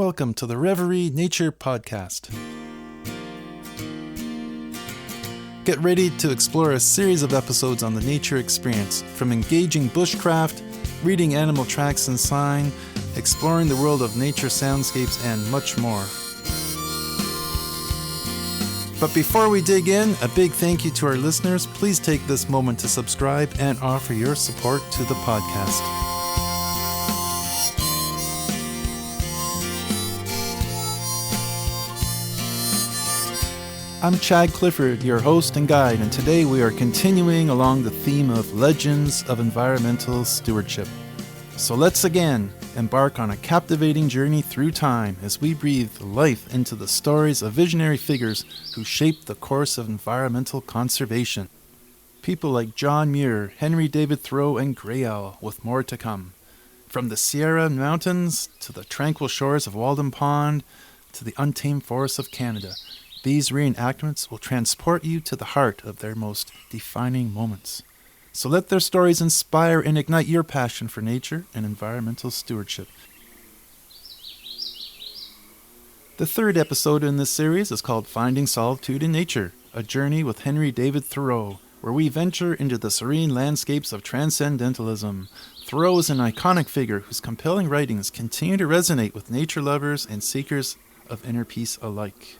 welcome to the Reverie Nature Podcast. Get ready to explore a series of episodes on the nature experience, from engaging bushcraft, reading animal tracks and sign, exploring the world of nature soundscapes, and much more. But before we dig in, a big thank you to our listeners. Please take this moment to subscribe and offer your support to the podcast. I'm Chad Clifford, your host and guide, and today we are continuing along the theme of legends of environmental stewardship. So let's again embark on a captivating journey through time as we breathe life into the stories of visionary figures who shaped the course of environmental conservation. People like John Muir, Henry David Thoreau, and Grey Owl, with more to come. From the Sierra Mountains to the tranquil shores of Walden Pond to the untamed forests of Canada, these reenactments will transport you to the heart of their most defining moments. So let their stories inspire and ignite your passion for nature and environmental stewardship. The third episode in this series is called Finding Solitude in Nature, a journey with Henry David Thoreau, where we venture into the serene landscapes of transcendentalism. Thoreau is an iconic figure whose compelling writings continue to resonate with nature lovers and seekers of inner peace alike.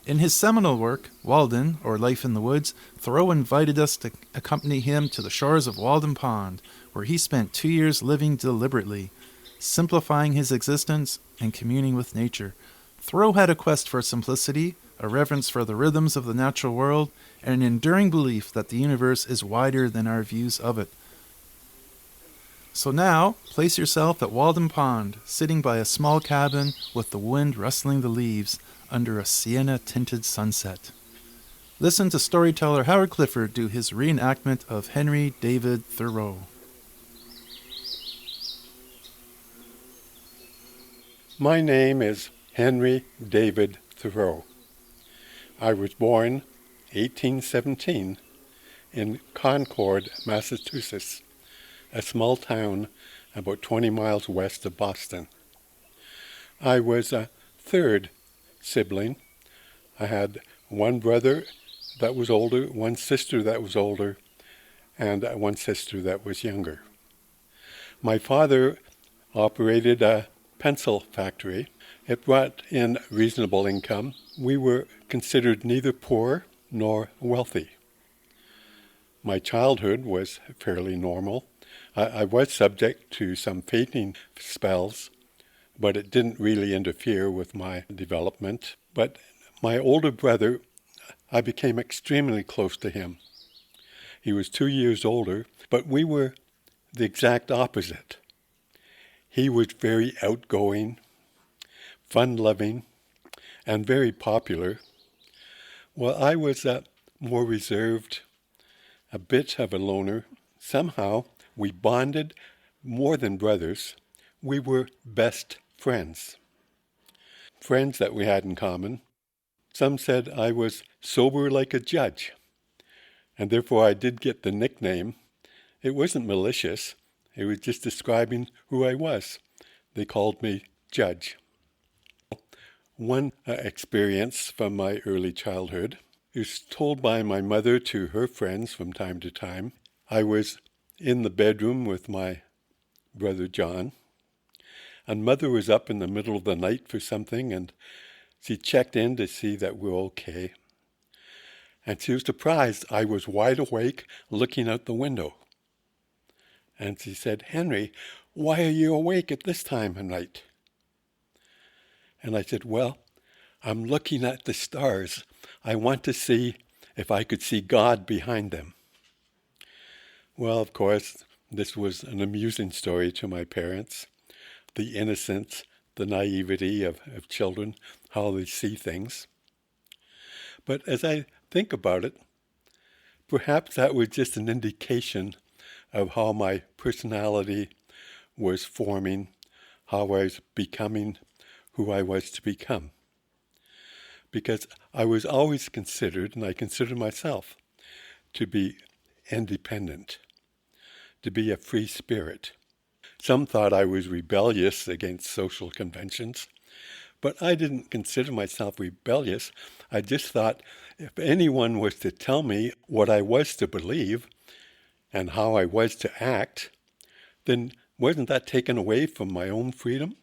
In his seminal work, Walden, or Life in the Woods, Thoreau invited us to accompany him to the shores of Walden Pond, where he spent 2 years living deliberately, simplifying his existence and communing with nature. Thoreau had a quest for simplicity, a reverence for the rhythms of the natural world, and an enduring belief that the universe is wider than our views of it. So now, place yourself at Walden Pond, sitting by a small cabin with the wind rustling the leaves under a Sienna-tinted sunset. Listen to storyteller Howard Clifford do his reenactment of Henry David Thoreau. My name is Henry David Thoreau. I was born 1817 in Concord, Massachusetts, a small town about 20 miles west of Boston. I was a third sibling. I had one brother that was older, one sister that was older, and one sister that was younger. My father operated a pencil factory. It brought in reasonable income. We were considered neither poor nor wealthy. My childhood was fairly normal. I was subject to some fainting spells, but it didn't really interfere with my development. But my older brother, I became extremely close to him. He was 2 years older, but we were the exact opposite. He was very outgoing, fun-loving, and very popular, while I was more reserved, a bit of a loner. Somehow, we bonded more than brothers. We were best friends that we had in common. Some said I was sober like a judge, and therefore I did get the nickname. It wasn't malicious. It was just describing who I was. They called me Judge. One experience from my early childhood is told by my mother to her friends from time to time. I was in the bedroom with my brother John, and Mother was up in the middle of the night for something, and she checked in to see that we're okay. And she was surprised I was wide awake looking out the window. And she said, "Henry, why are you awake at this time of night?" And I said, "Well, I'm looking at the stars. I want to see if I could see God behind them." Well, of course, this was an amusing story to my parents. The innocence, the naivety of children, how they see things. But as I think about it, perhaps that was just an indication of how my personality was forming, how I was becoming who I was to become. Because I was always considered, and I consider myself, to be independent, to be a free spirit. Some thought I was rebellious against social conventions, But I didn't consider myself rebellious. I just thought if anyone was to tell me what I was to believe and how I was to act, then wasn't that taken away from my own freedom,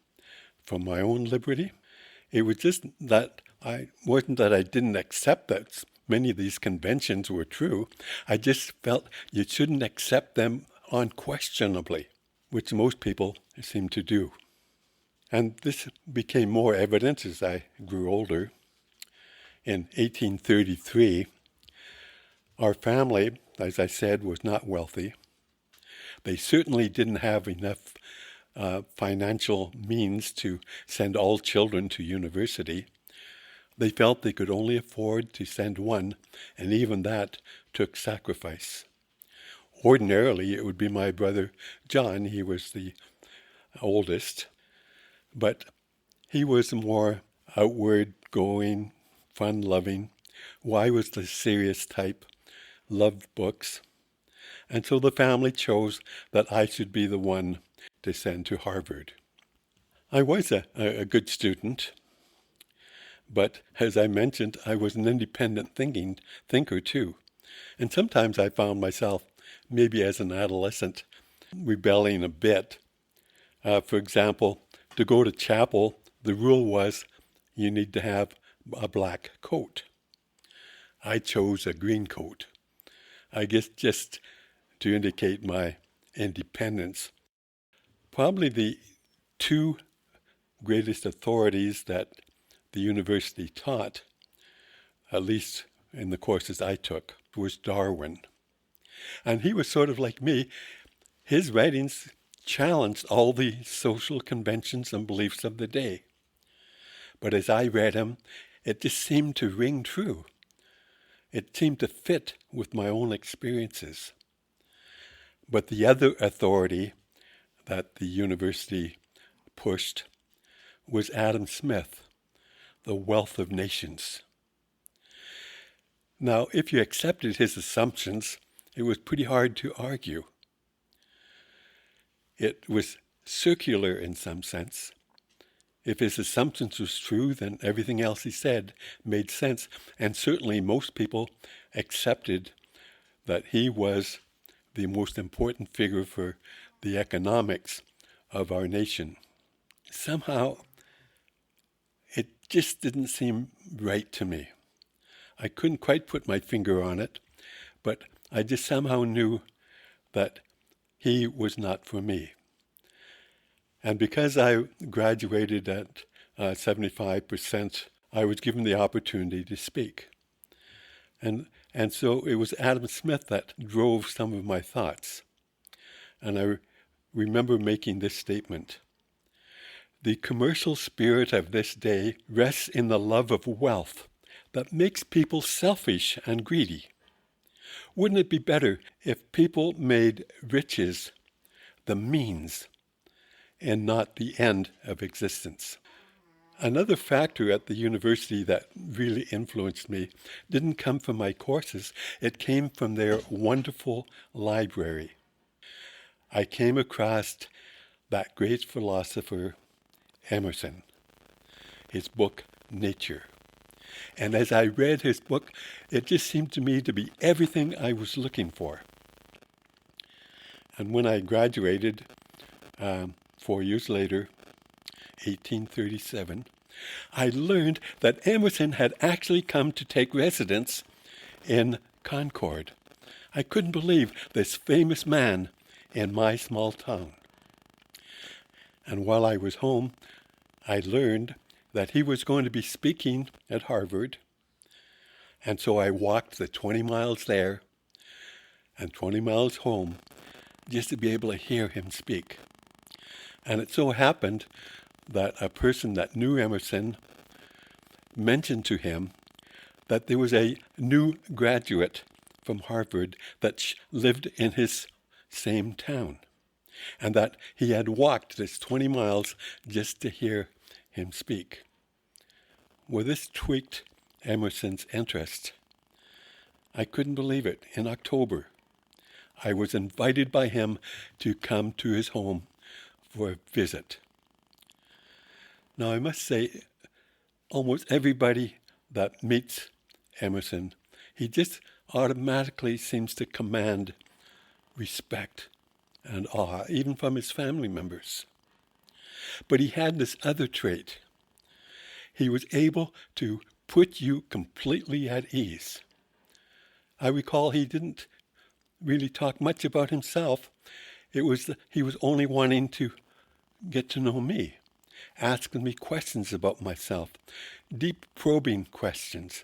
from my own liberty? It was just that I didn't accept that many of these conventions were true. I just felt you shouldn't accept them unquestionably, which most people seem to do. And this became more evident as I grew older. In 1833, our family, as I said, was not wealthy. They certainly didn't have enough financial means to send all children to university. They felt they could only afford to send one, and even that took sacrifice. Ordinarily, it would be my brother John. He was the oldest, but he was more outward-going, fun-loving. I was the serious type, loved books. And so the family chose that I should be the one to send to Harvard. I was a good student, but as I mentioned, I was an independent thinker too. And sometimes I found myself, maybe as an adolescent, rebelling a bit. For example, to go to chapel, the rule was you need to have a black coat. I chose a green coat. I guess just to indicate my independence. Probably the two greatest authorities that the university taught, at least in the courses I took, was Darwin. And he was sort of like me. His writings challenged all the social conventions and beliefs of the day. But as I read him, it just seemed to ring true. It seemed to fit with my own experiences. But the other authority that the university pushed was Adam Smith, The Wealth of Nations. Now, if you accepted his assumptions, it was pretty hard to argue. It was circular in some sense. If his assumptions was true, then everything else he said made sense, and certainly most people accepted that he was the most important figure for the economics of our nation. Somehow, it just didn't seem right to me. I couldn't quite put my finger on it, but I just somehow knew that he was not for me. And because I graduated at 75%, I was given the opportunity to speak. And so it was Adam Smith that drove some of my thoughts. And I remember making this statement: the commercial spirit of this day rests in the love of wealth that makes people selfish and greedy. Wouldn't it be better if people made riches the means and not the end of existence? Another factor at the university that really influenced me didn't come from my courses. It came from their wonderful library. I came across that great philosopher, Emerson, his book, Nature. And as I read his book, it just seemed to me to be everything I was looking for. And when I graduated 4 years later, 1837, I learned that Emerson had actually come to take residence in Concord. I couldn't believe this famous man in my small town. And while I was home, I learned that he was going to be speaking at Harvard. And so I walked the 20 miles there and 20 miles home just to be able to hear him speak. And it so happened that a person that knew Emerson mentioned to him that there was a new graduate from Harvard that lived in his same town, and that he had walked this 20 miles just to hear him speak. Well, this tweaked Emerson's interest. I couldn't believe it. In October, I was invited by him to come to his home for a visit. Now, I must say, almost everybody that meets Emerson, he just automatically seems to command respect and awe, even from his family members. But he had this other trait. He was able to put you completely at ease. I recall he didn't really talk much about himself. He was only wanting to get to know me, asking me questions about myself, deep probing questions,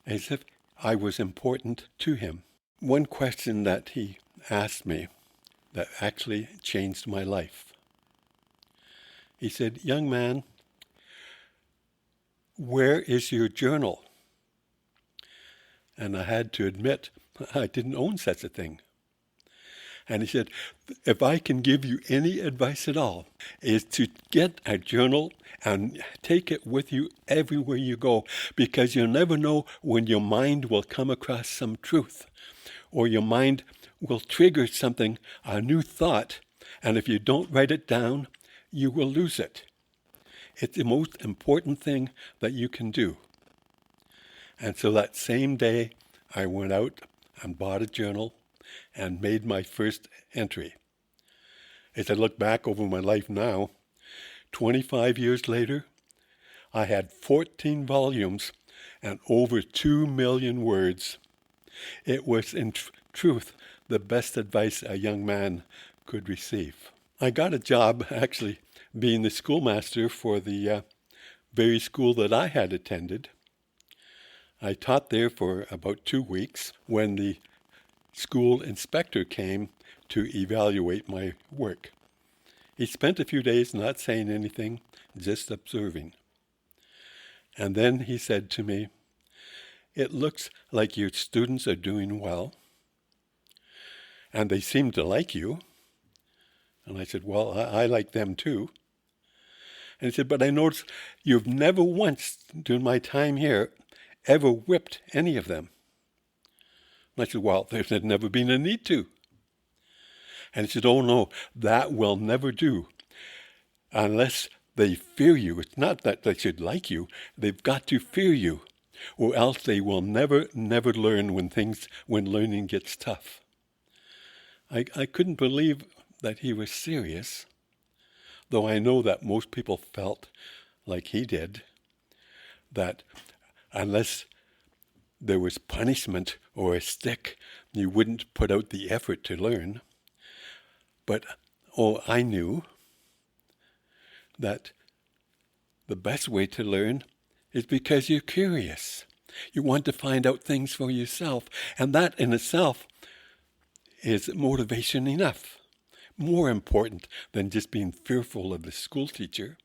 as if I was important to him. One question that he asked me that actually changed my life. He said, "Young man, where is your journal?" And I had to admit, I didn't own such a thing. And he said, "If I can give you any advice at all, is to get a journal and take it with you everywhere you go, because you'll never know when your mind will come across some truth, or your mind will trigger something, a new thought, and if you don't write it down, you will lose it. It's the most important thing that you can do." And so that same day, I went out and bought a journal and made my first entry. As I look back over my life now, 25 years later, I had 14 volumes and over 2 million words. It was, in truth, the best advice a young man could receive. I got a job, actually, being the schoolmaster for the very school that I had attended. I taught there for about 2 weeks when the school inspector came to evaluate my work. He spent a few days not saying anything, just observing. And then he said to me, "It looks like your students are doing well, and they seem to like you." And I said, "Well, I like them too." And he said, "But I noticed you've never once, during my time here, ever whipped any of them." And I said, "Well, there's never been a need to." And he said, "Oh no, that will never do. Unless they fear you. It's not that they should like you. They've got to fear you, or else they will never learn when learning gets tough." I couldn't believe that he was serious, though I know that most people felt like he did, that unless there was punishment or a stick, you wouldn't put out the effort to learn. But, I knew that the best way to learn is because you're curious. You want to find out things for yourself, and that in itself is motivation enough. More important than just being fearful of the school teacher.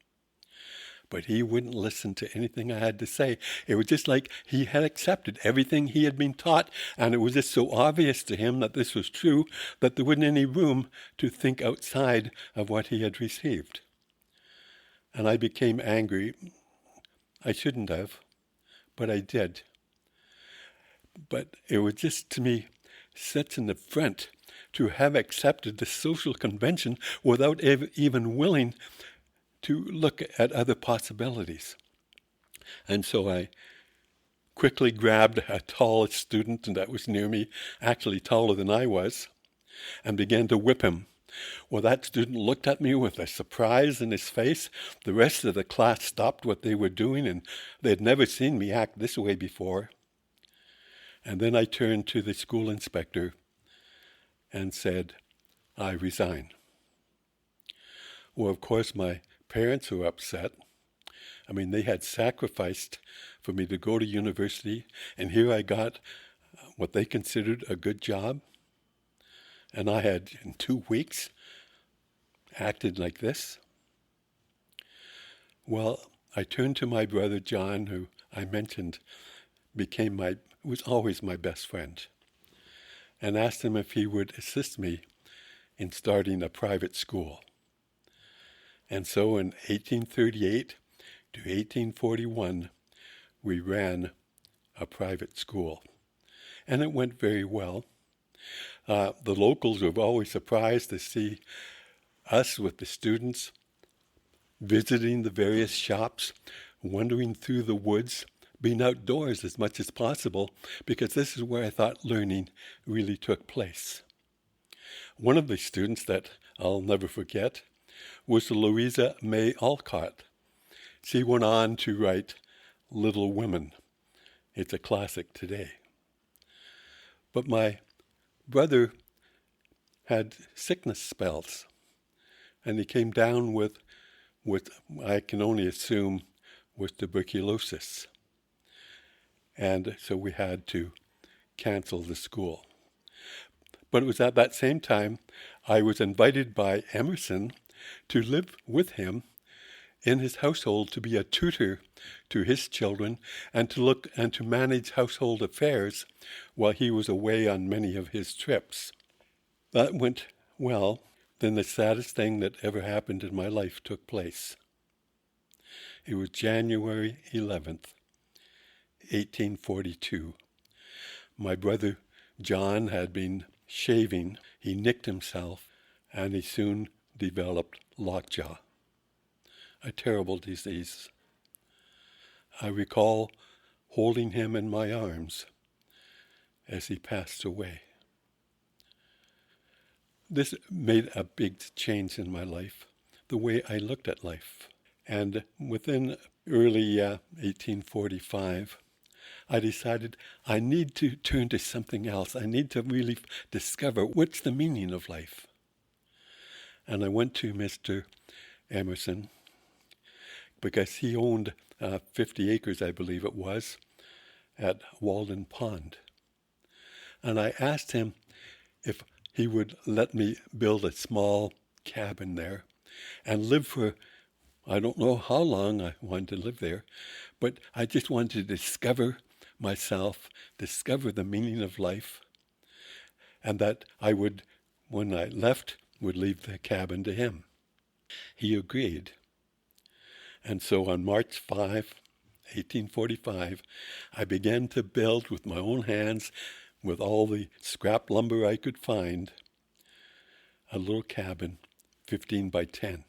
But he wouldn't listen to anything I had to say. It was just like he had accepted everything he had been taught, and it was just so obvious to him that this was true that there wasn't any room to think outside of what he had received. And I became angry. I shouldn't have, but I did. But it was just, to me, such an affront to have accepted the social convention without even willing to look at other possibilities. And so I quickly grabbed a tall student that was near me, actually taller than I was, and began to whip him. Well, that student looked at me with a surprise in his face. The rest of the class stopped what they were doing, and they had never seen me act this way before. And then I turned to the school inspector and said, "I resign." Well, of course, my parents were upset. I mean, they had sacrificed for me to go to university, and here I got what they considered a good job. And I had, in 2 weeks, acted like this. Well, I turned to my brother John, who I mentioned was always my best friend, and asked him if he would assist me in starting a private school. And so in 1838 to 1841, we ran a private school. And it went very well. The locals were always surprised to see us with the students visiting the various shops wandering through the woods, being outdoors as much as possible, because this is where I thought learning really took place. One of the students that I'll never forget was Louisa May Alcott. She went on to write Little Women. It's a classic today. But my brother had sickness spells, and he came down with I can only assume, with tuberculosis. And so we had to cancel the school. But it was at that same time I was invited by Emerson to live with him in his household, to be a tutor to his children and to manage household affairs while he was away on many of his trips. That went well. Then the saddest thing that ever happened in my life took place. It was January 11th, 1842. My brother John had been shaving. He nicked himself, and he soon developed lockjaw, a terrible disease. I recall holding him in my arms as he passed away. This made a big change in my life, the way I looked at life. And within early 1845, I decided I need to turn to something else. I need to really discover what's the meaning of life. And I went to Mr. Emerson, because he owned 50 acres, I believe it was, at Walden Pond. And I asked him if he would let me build a small cabin there and live for, I don't know how long I wanted to live there, but I just wanted to discover myself, discover the meaning of life, and that I would, when I left, would leave the cabin to him. He agreed. And so on March 5, 1845, I began to build with my own hands, with all the scrap lumber I could find, a little cabin, 15 by 10.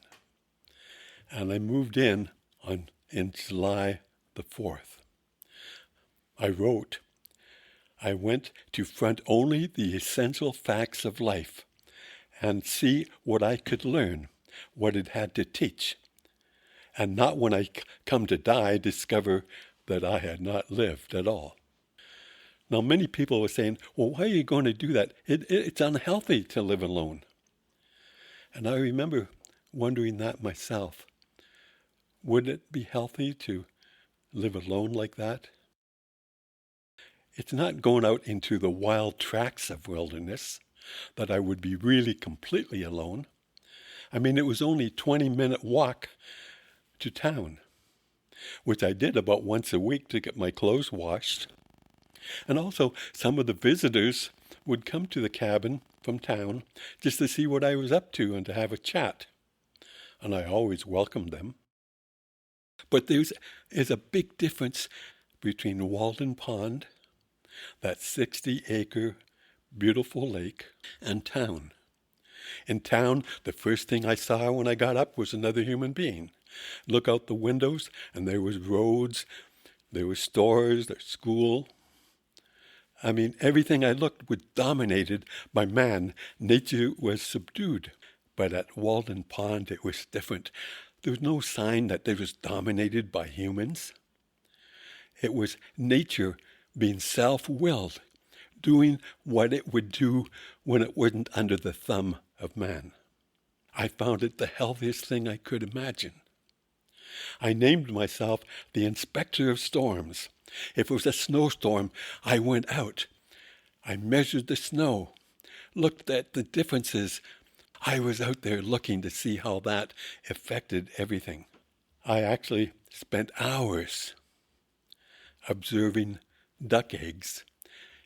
And I moved in July the 4th. I wrote, I went to front only the essential facts of life and see what I could learn, what it had to teach, and not when I come to die discover that I had not lived at all. Now, many people were saying, well, why are you going to do that? It's unhealthy to live alone. And I remember wondering that myself. Would it be healthy to live alone like that? It's not going out into the wild tracts of wilderness that I would be really completely alone. I mean, it was only a 20-minute walk to town, which I did about once a week to get my clothes washed. And also, some of the visitors would come to the cabin from town just to see what I was up to and to have a chat. And I always welcomed them. But there is a big difference between Walden Pond, that 60-acre beautiful lake, and town. In town, the first thing I saw when I got up was another human being. Look out the windows, and there was roads, there were stores, there's school. I mean, everything I looked was dominated by man. Nature was subdued. But at Walden Pond, it was different. There was no sign that it was dominated by humans. It was nature being self-willed, doing what it would do when it wasn't under the thumb of man. I found it the healthiest thing I could imagine. I named myself the inspector of storms. If it was a snowstorm, I went out. I measured the snow, looked at the differences. I was out there looking to see how that affected everything. I actually spent hours observing duck eggs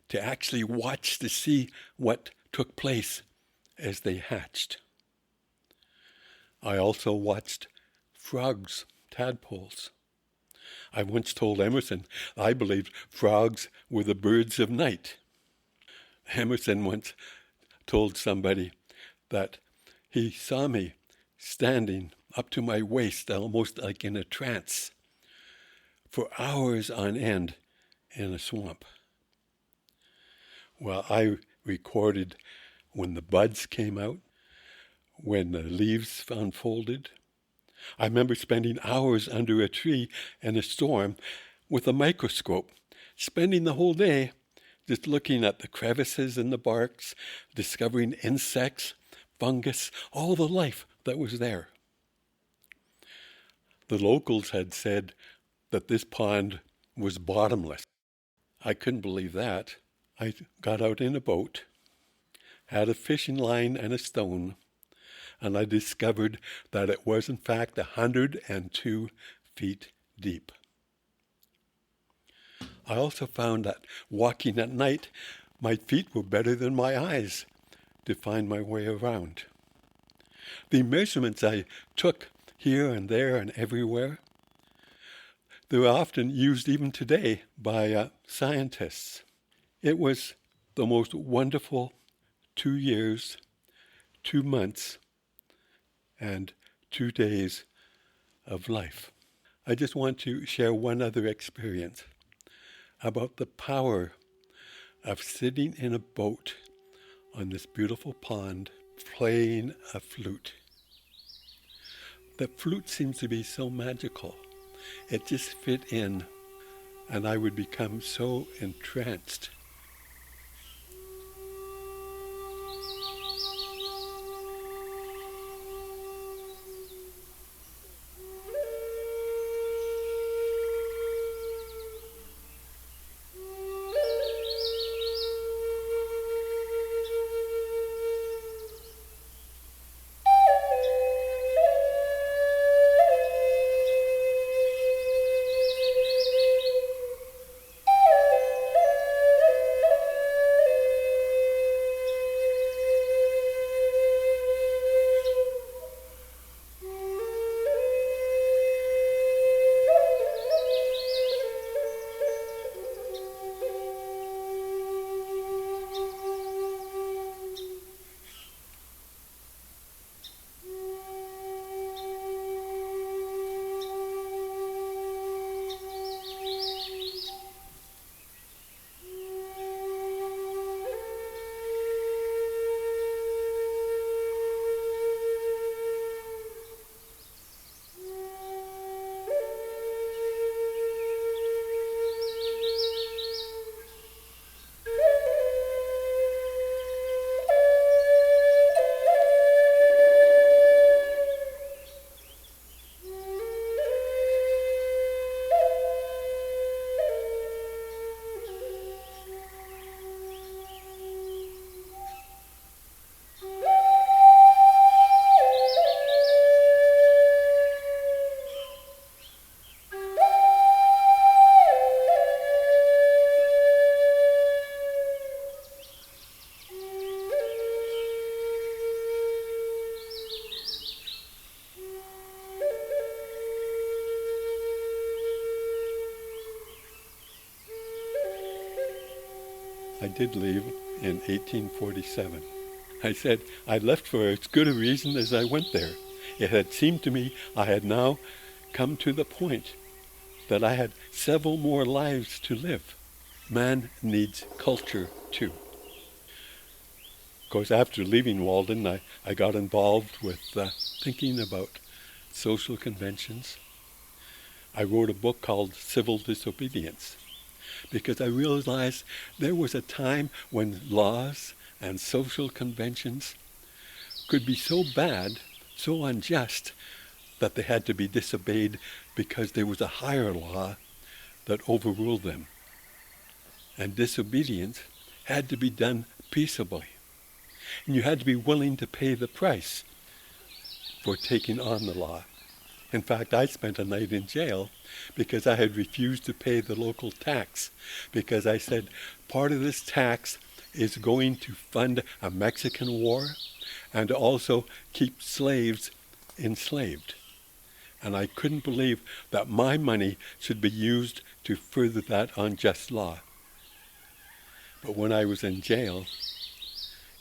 to actually watch to see what took place as they hatched. I also watched frogs, tadpoles. I once told Emerson I believed frogs were the birds of night. Emerson once told somebody that he saw me standing up to my waist, almost like in a trance, for hours on end in a swamp. Well, I recorded when the buds came out, when the leaves unfolded. I remember spending hours under a tree in a storm with a microscope, spending the whole day just looking at the crevices in the barks, discovering insects, fungus, all the life that was there. The locals had said that this pond was bottomless. I couldn't believe that. I got out in a boat, had a fishing line and a stone, and I discovered that it was in fact 102 feet deep. I also found that walking at night, my feet were better than my eyes to find my way around. The measurements I took here and there and everywhere, they were often used even today by scientists. It was the most wonderful 2 years, 2 months, and 2 days of life. I just want to share one other experience about the power of sitting in a boat on this beautiful pond playing a flute. The flute seems to be so magical. It just fit in, and I would become so entranced. I did leave in 1847. I said I left for as good a reason as I went there. It had seemed to me I had now come to the point that I had several more lives to live. Man needs culture too. Of course, after leaving Walden, I got involved with thinking about social conventions. I wrote a book called Civil Disobedience, because I realized there was a time when laws and social conventions could be so bad, so unjust, that they had to be disobeyed because there was a higher law that overruled them. And disobedience had to be done peaceably. And you had to be willing to pay the price for taking on the law. In fact, I spent a night in jail because I had refused to pay the local tax, because I said part of this tax is going to fund a Mexican war and also keep slaves enslaved. And I couldn't believe that my money should be used to further that unjust law. But when I was in jail,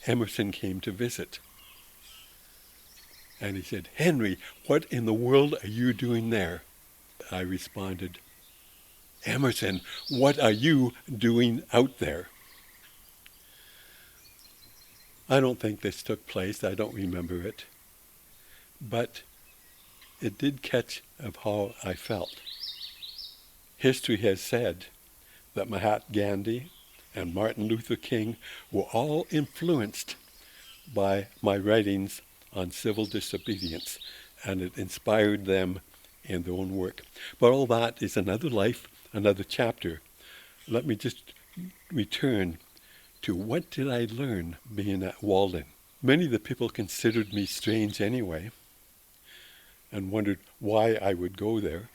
Emerson came to visit. And he said, "Henry, what in the world are you doing there?" I responded, Emerson, what are you doing out there? I don't think this took place. I don't remember it. But it did catch of how I felt. History has said that Mahatma Gandhi and Martin Luther King were all influenced by my writings on civil disobedience, and it inspired them in their own work. But all that is another life, another chapter. Let me just return to what did I learn being at Walden. Many of the people considered me strange anyway, and wondered why I would go there.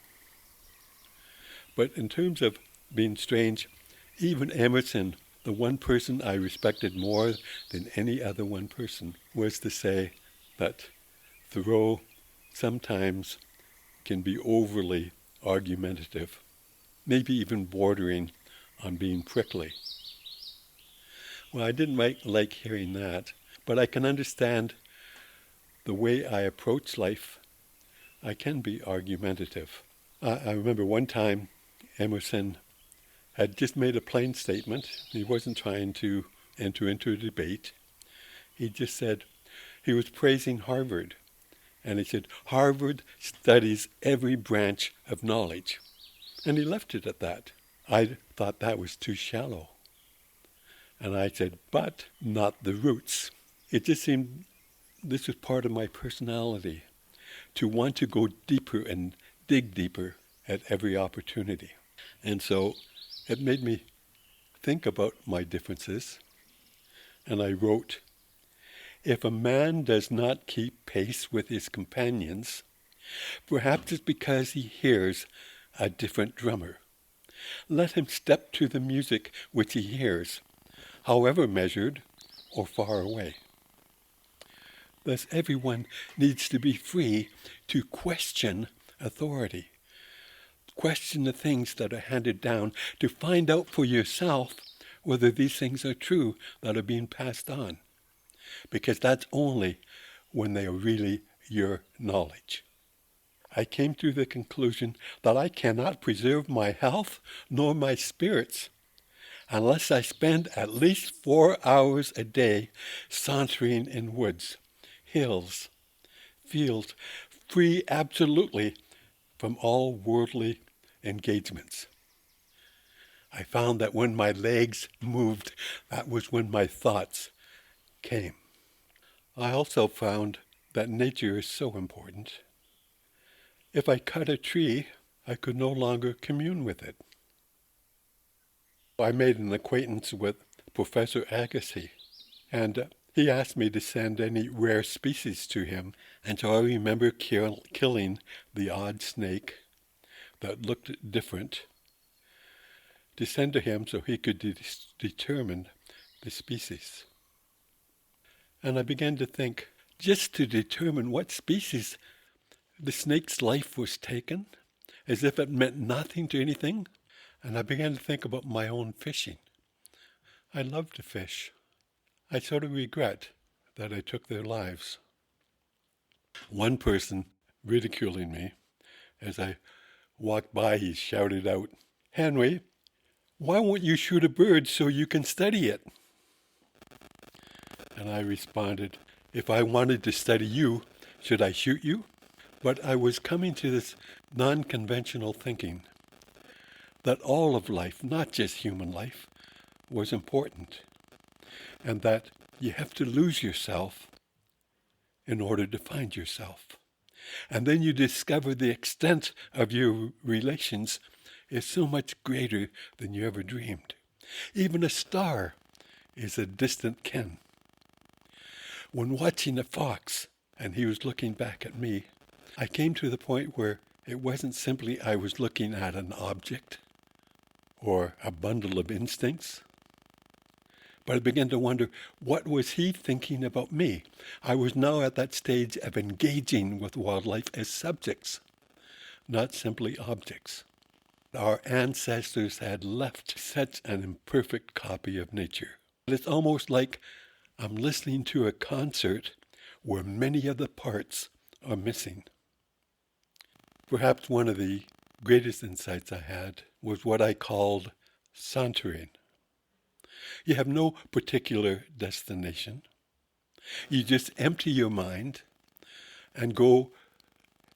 But in terms of being strange, even Emerson, the one person I respected more than any other one person, was to say that Thoreau sometimes can be overly argumentative, maybe even bordering on being prickly. Well, I didn't like hearing that, but I can understand the way I approach life. I can be argumentative. I remember one time Emerson had just made a plain statement. He wasn't trying to enter into a debate. He just said, he was praising Harvard. And he said, Harvard studies every branch of knowledge. And he left it at that. I thought that was too shallow. And I said, but not the roots. It just seemed this was part of my personality, to want to go deeper and dig deeper at every opportunity. And so it made me think about my differences. And I wrote, if a man does not keep pace with his companions, perhaps it's because he hears a different drummer. Let him step to the music which he hears, however measured or far away. Thus everyone needs to be free to question authority, question the things that are handed down, to find out for yourself whether these things are true that are being passed on. Because that's only when they are really your knowledge. I came to the conclusion that I cannot preserve my health nor my spirits unless I spend at least 4 hours a day sauntering in woods, hills, fields, free absolutely from all worldly engagements. I found that when my legs moved, that was when my thoughts came. I also found that nature is so important. If I cut a tree, I could no longer commune with it. I made an acquaintance with Professor Agassiz, and he asked me to send any rare species to him, and so I remember killing the odd snake that looked different to send to him so he could determine the species. And I began to think, just to determine what species the snake's life was taken, as if it meant nothing to anything. And I began to think about my own fishing. I love to fish. I sort of regret that I took their lives. One person ridiculing me, as I walked by, he shouted out, Henry, why won't you shoot a bird so you can study it? And I responded, if I wanted to study you, should I shoot you? But I was coming to this non-conventional thinking that all of life, not just human life, was important, and that you have to lose yourself in order to find yourself. And then you discover the extent of your relations is so much greater than you ever dreamed. Even a star is a distant kin. When watching a fox, and he was looking back at me, I came to the point where it wasn't simply I was looking at an object or a bundle of instincts, but I began to wonder, what was he thinking about me? I was now at that stage of engaging with wildlife as subjects, not simply objects. Our ancestors had left such an imperfect copy of nature. It's almost like I'm listening to a concert where many of the parts are missing. Perhaps one of the greatest insights I had was what I called sauntering. You have no particular destination. You just empty your mind and go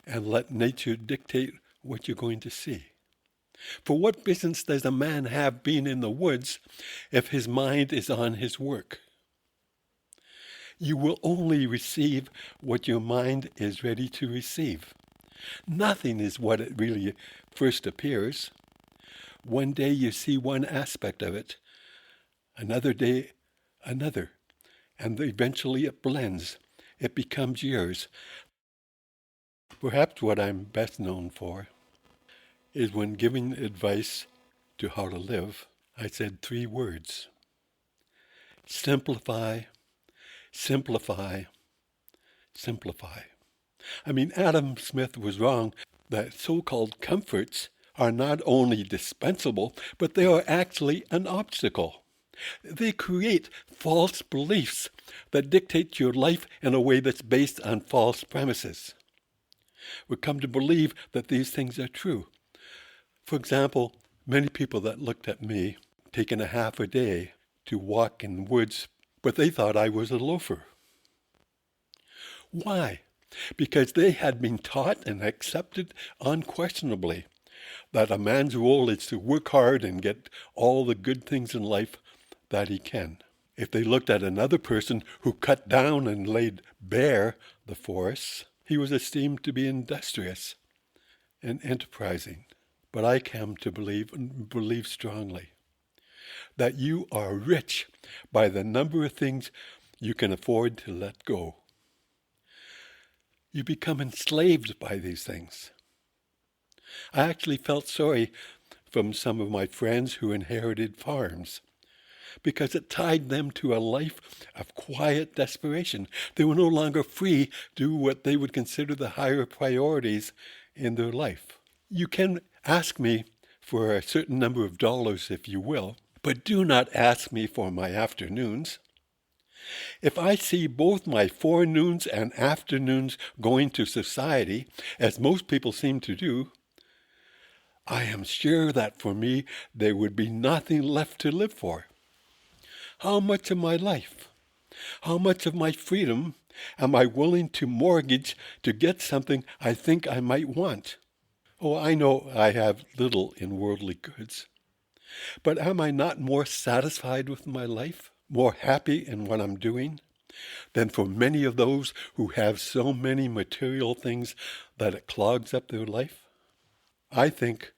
and let nature dictate what you're going to see. For what business does a man have being in the woods if his mind is on his work? You will only receive what your mind is ready to receive. Nothing is what it really first appears. One day you see one aspect of it, another day another, and eventually it blends. It becomes yours. Perhaps what I'm best known for is when giving advice to how to live, I said 3 words: simplify, simplify, simplify. I mean, Adam Smith was wrong that so-called comforts are not only dispensable, but they are actually an obstacle. They create false beliefs that dictate your life in a way that's based on false premises. We come to believe that these things are true. For example, many people that looked at me taking a half a day to walk in woods, but they thought I was a loafer. Why? Because they had been taught and accepted unquestionably that a man's role is to work hard and get all the good things in life that he can. If they looked at another person who cut down and laid bare the forests, he was esteemed to be industrious and enterprising. But I come to believe strongly that you are rich by the number of things you can afford to let go. You become enslaved by these things. I actually felt sorry from some of my friends who inherited farms, because it tied them to a life of quiet desperation. They were no longer free to do what they would consider the higher priorities in their life. You can ask me for a certain number of dollars if you will, but do not ask me for my afternoons. If I see both my forenoons and afternoons going to society, as most people seem to do, I am sure that for me there would be nothing left to live for. How much of my life, how much of my freedom am I willing to mortgage to get something I think I might want? Oh, I know I have little in worldly goods, but am I not more satisfied with my life, more happy in what I'm doing, than for many of those who have so many material things that it clogs up their life? I think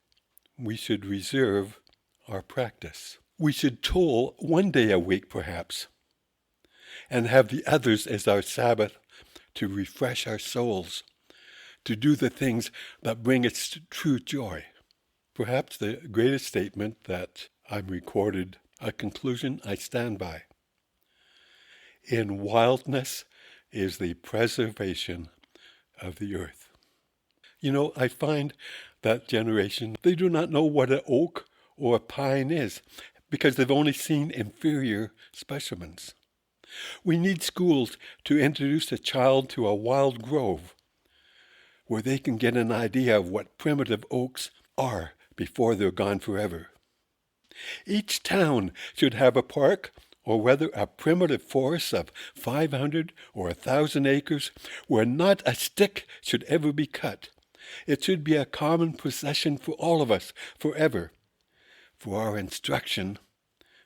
we should reserve our practice. We should toil one day a week, perhaps, and have the others as our Sabbath to refresh our souls, to do the things that bring us true joy. Perhaps the greatest statement that I've recorded, a conclusion I stand by. In wildness is the preservation of the earth. You know, I find that generation, they do not know what an oak or a pine is because they've only seen inferior specimens. We need schools to introduce a child to a wild grove where they can get an idea of what primitive oaks are before they're gone forever. Each town should have a park or whether a primitive forest of 500 or 1,000 acres where not a stick should ever be cut. It should be a common possession for all of us forever, for our instruction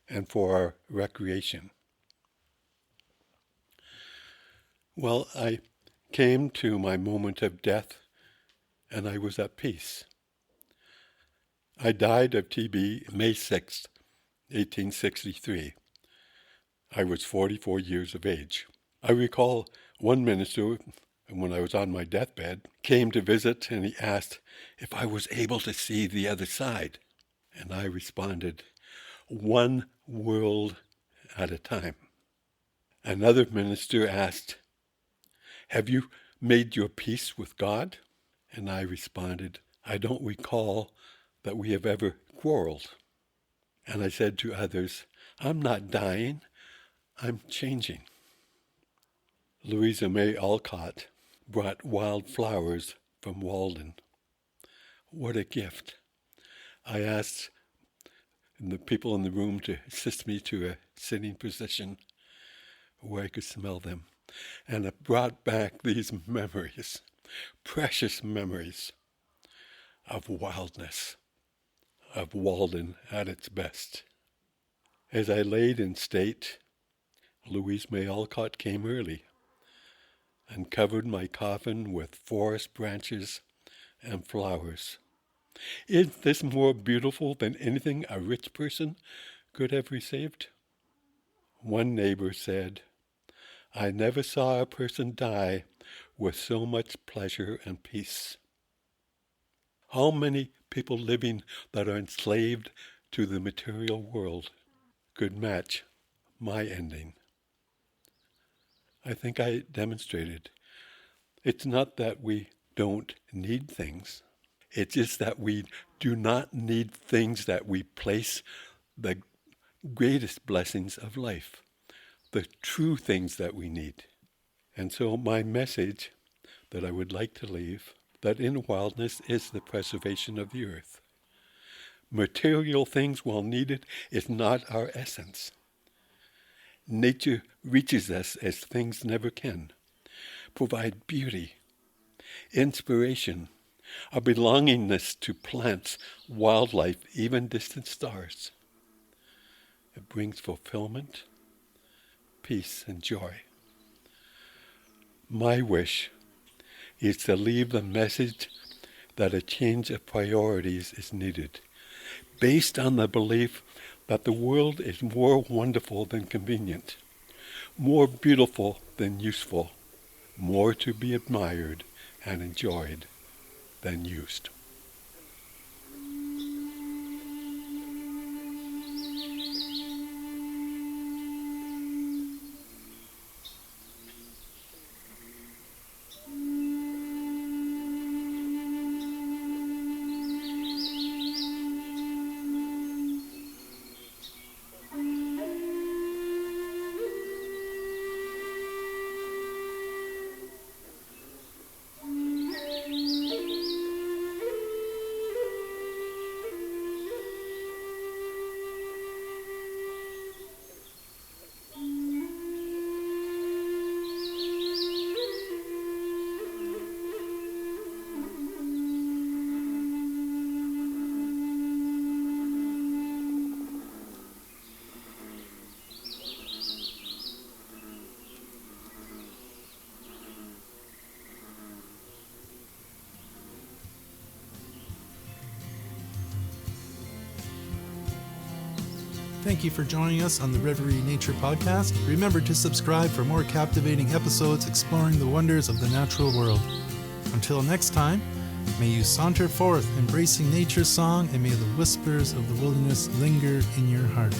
and for our recreation. Well, I came to my moment of death and I was at peace. I died of TB May 6, 1863. I was 44 years of age. I recall one minister, when I was on my deathbed, came to visit and he asked if I was able to see the other side. And I responded, one world at a time. Another minister asked, have you made your peace with God? And I responded, I don't recall that we have ever quarreled. And I said to others, I'm not dying, I'm changing. Louisa May Alcott brought wild flowers from Walden. What a gift. I asked the people in the room to assist me to a sitting position where I could smell them. And it brought back these memories, precious memories of wildness, of Walden at its best. As I laid in state, Louise May Alcott came early and covered my coffin with forest branches and flowers. Is this more beautiful than anything a rich person could have received? One neighbor said, I never saw a person die with so much pleasure and peace. How many people living that are enslaved to the material world could match my ending? I think I demonstrated. It's not that we don't need things. It's just that we do not need things that we place the greatest blessings of life, the true things that we need. And so my message that I would like to leave, that in wildness is the preservation of the earth. Material things, while needed, is not our essence. Nature reaches us as things never can, provide beauty, inspiration, a belongingness to plants, wildlife, even distant stars. It brings fulfillment, peace, and joy. My wish is to leave the message that a change of priorities is needed, based on the belief that the world is more wonderful than convenient, more beautiful than useful, more to be admired and enjoyed than used. Thank you for joining us on the Reverie Nature Podcast. Remember to subscribe for more captivating episodes exploring the wonders of the natural world. Until next time, may you saunter forth, embracing nature's song, and may the whispers of the wilderness linger in your heart.